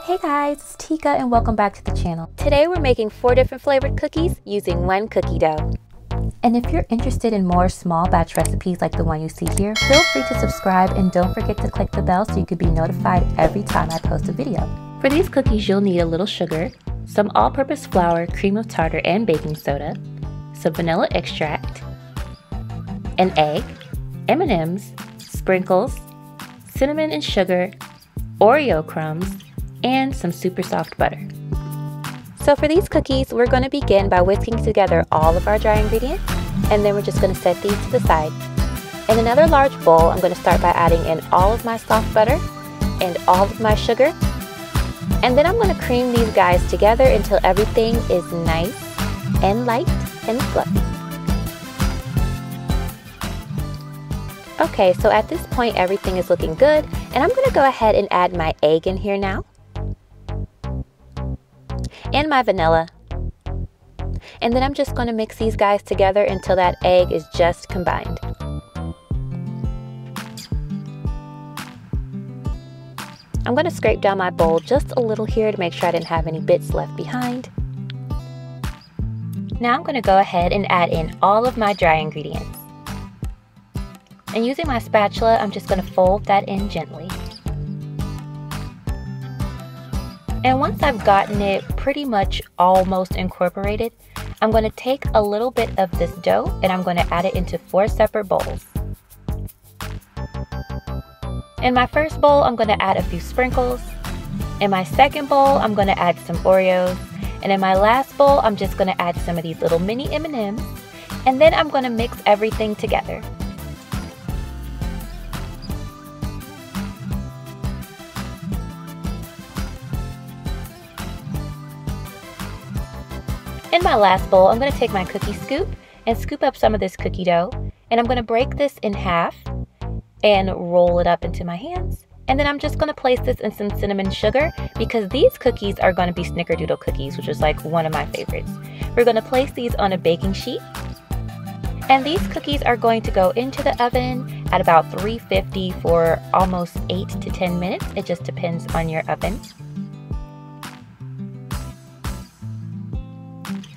Hey guys, it's Tika and welcome back to the channel. Today we're making 4 different flavored cookies using 1 cookie dough. And if you're interested in more small batch recipes like the one you see here, feel free to subscribe and don't forget to click the bell so you can be notified every time I post a video. For these cookies you'll need a little sugar, some all-purpose flour, cream of tartar and baking soda, some vanilla extract, an egg, M&Ms, sprinkles, cinnamon and sugar, Oreo crumbs, and some super soft butter. So for these cookies, we're going to begin by whisking together all of our dry ingredients, and then we're just going to set these to the side. In another large bowl, I'm going to start by adding in all of my soft butter and all of my sugar, and then I'm going to cream these guys together until everything is nice and light and fluffy. Okay, so at this point everything is looking good, and I'm going to go ahead and add my egg in here now, and my vanilla, and then I'm just going to mix these guys together until that egg is just combined. I'm going to scrape down my bowl just a little here to make sure I didn't have any bits left behind. Now I'm going to go ahead and add in all of my dry ingredients. And using my spatula, I'm just going to fold that in gently. And once I've gotten it pretty much almost incorporated, I'm going to take a little bit of this dough and I'm going to add it into 4 separate bowls. In my first bowl, I'm going to add a few sprinkles. In my second bowl, I'm going to add some Oreos. And in my last bowl, I'm just going to add some of these little mini M&Ms. And then I'm going to mix everything together. In my last bowl, I'm going to take my cookie scoop and scoop up some of this cookie dough, and I'm going to break this in half and roll it up into my hands. And then I'm just going to place this in some cinnamon sugar because these cookies are going to be snickerdoodle cookies, which is like one of my favorites. We're going to place these on a baking sheet, and these cookies are going to go into the oven at about 350 for almost 8 to 10 minutes. It just depends on your oven.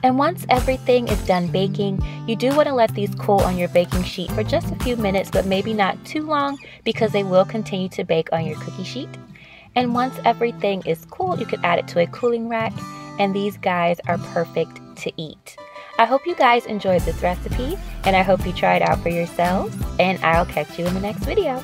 And once everything is done baking, you do want to let these cool on your baking sheet for just a few minutes, but maybe not too long because they will continue to bake on your cookie sheet. And once everything is cool, you can add it to a cooling rack, and these guys are perfect to eat. I hope you guys enjoyed this recipe, and I hope you try it out for yourselves, and I'll catch you in the next video.